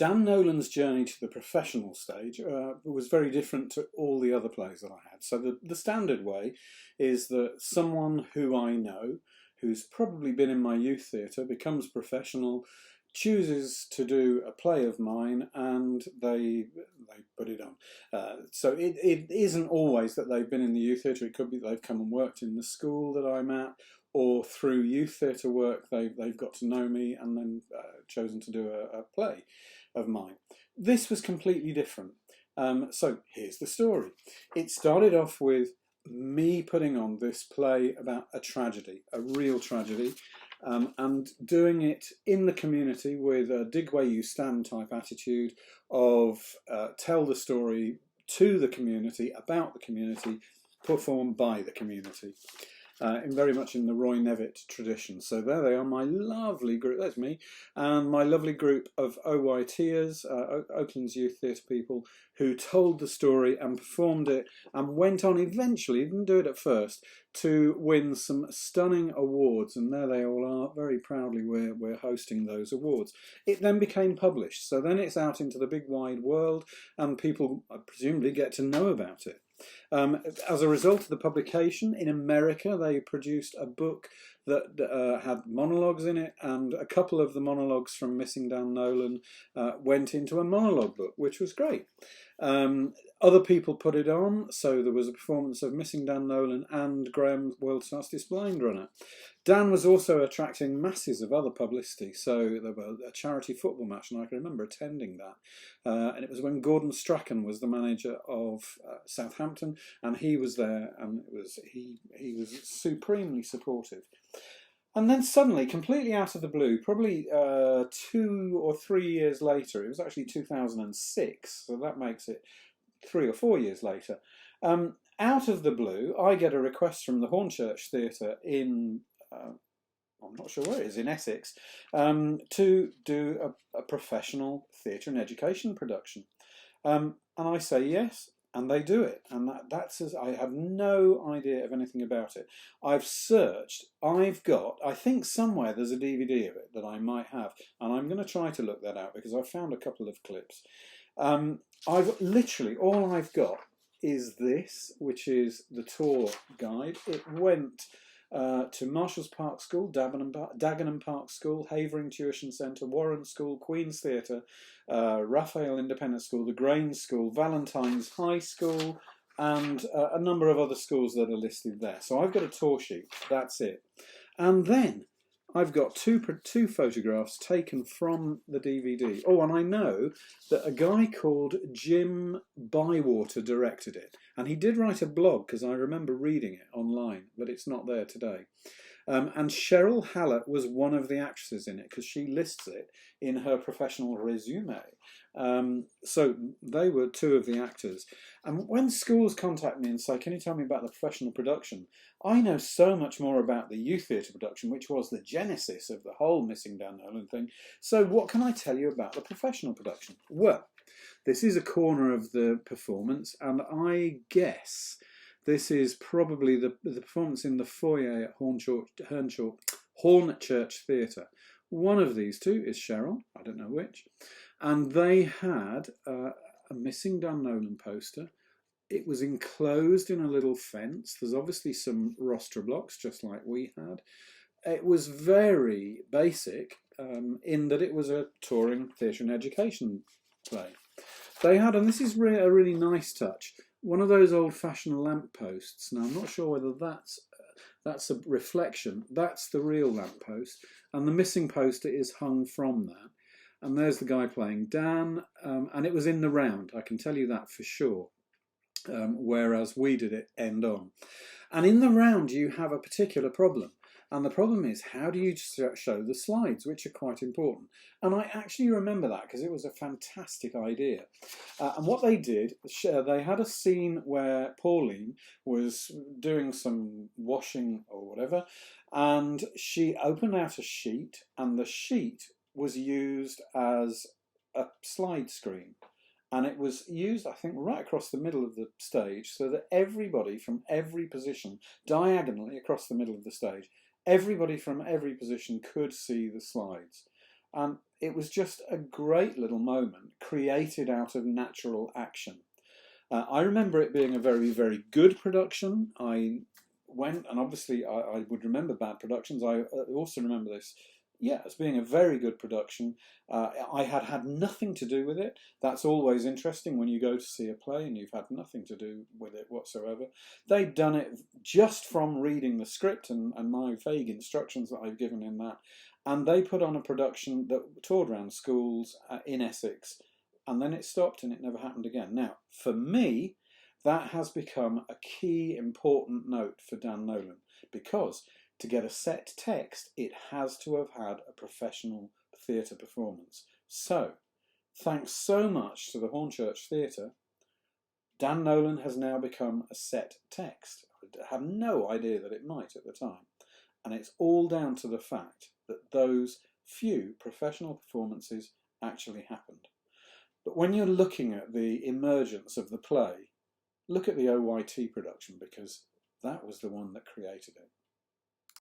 Dan Nolan's journey to the professional stage was very different to all the other plays that I had. So the standard way is that someone who I know, who's probably been in my youth theatre, becomes professional, chooses to do a play of mine, and they put it on. So it isn't always that they've been in the youth theatre. It could be they've come and worked in the school that I'm at, or through youth theatre work they've got to know me and then chosen to do a play of mine. This was completely different. So here's the story. It started off with me putting on this play about a tragedy, a real tragedy, and doing it in the community with a dig where you stand type attitude of tell the story to the community, about the community, performed by the community. Very much in the Roy Nevitt tradition. So there they are, my lovely group, that's me, and my lovely group of OYTers, Oakland's Youth Theatre people, who told the story and performed it and went on eventually, didn't do it at first, to win some stunning awards, and there they all are, very proudly we're hosting those awards. It then became published, so then it's out into the big wide world and people presumably get to know about it. As a result of the publication, in America they produced a book that had monologues in it, and a couple of the monologues from Missing Dan Nolan went into a monologue book, which was great. Other people put it on, so there was a performance of Missing Dan Nolan and Graham's World's Fastest Blind Runner. Dan was also attracting masses of other publicity, so there was a charity football match, and I can remember attending that. And it was when Gordon Strachan was the manager of Southampton, and he was there, and he was supremely supportive. And then suddenly, completely out of the blue, probably 2 or 3 years later, it was actually 2006, so that makes it 3 or 4 years later, out of the blue, I get a request from the Hornchurch Theatre in, I'm not sure where it is, in Essex, to do a professional theatre and education production. And I say yes, and they do it, and that's as I have no idea of anything about it. I've searched, I think somewhere there's a DVD of it that I might have, and I'm going to try to look that out because I've found a couple of clips. I've literally, all I've got is this, which is the tour guide. It went to Marshall's Park School, Dagenham Park School, Havering Tuition Centre, Warren School, Queen's Theatre, Raphael Independent School, the Grange School, Valentine's High School, and a number of other schools that are listed there. So I've got a tour sheet, that's it. And then I've got two photographs taken from the DVD. Oh, and I know that a guy called Jim ByWater directed it. And he did write a blog, because I remember reading it online, but it's not there today. And Cheryl Hallett was one of the actresses in it, because she lists it in her professional resume. So they were two of the actors. And when schools contact me and say, can you tell me about the professional production? I know so much more about the youth theatre production, which was the genesis of the whole Missing Dan Nolan thing. So what can I tell you about the professional production? Well, this is a corner of the performance, and I guess this is probably the performance in the foyer at Hornchurch Theatre. One of these two is Cheryl, I don't know which, and they had a Missing Dan Nolan poster. It was enclosed in a little fence. There's obviously some rostra blocks, just like we had. It was very basic in that it was a touring theatre and education play. They had, and this is a really nice touch, one of those old-fashioned lamp posts. Now, I'm not sure whether that's a reflection. That's the real lamp post, and the missing poster is hung from that. And there's the guy playing Dan, and it was in the round, I can tell you that for sure, whereas we did it end on. And in the round you have a particular problem, and the problem is, how do you show the slides, which are quite important. And I actually remember that because it was a fantastic idea. And what they did, they had a scene where Pauline was doing some washing or whatever, and she opened out a sheet, and the sheet was used as a slide screen. And it was used, I think, right across the middle of the stage, so that everybody from every position, diagonally across the middle of the stage, everybody from every position could see the slides. And it was just a great little moment created out of natural action. I remember it being a very, very good production. I went, and obviously I would remember bad productions. I also remember this, as being a very good production. I had nothing to do with it. That's always interesting when you go to see a play and you've had nothing to do with it whatsoever. They'd done it just from reading the script and my vague instructions that I've given in that. And they put on a production that toured around schools in Essex, and then it stopped and it never happened again. Now, for me, that has become a key important note for Dan Nolan, because to get a set text, it has to have had a professional theatre performance. So, thanks so much to the Hornchurch Theatre, Dan Nolan has now become a set text. I had no idea that it might at the time. And it's all down to the fact that those few professional performances actually happened. But when you're looking at the emergence of the play, look at the OYT production, because that was the one that created it.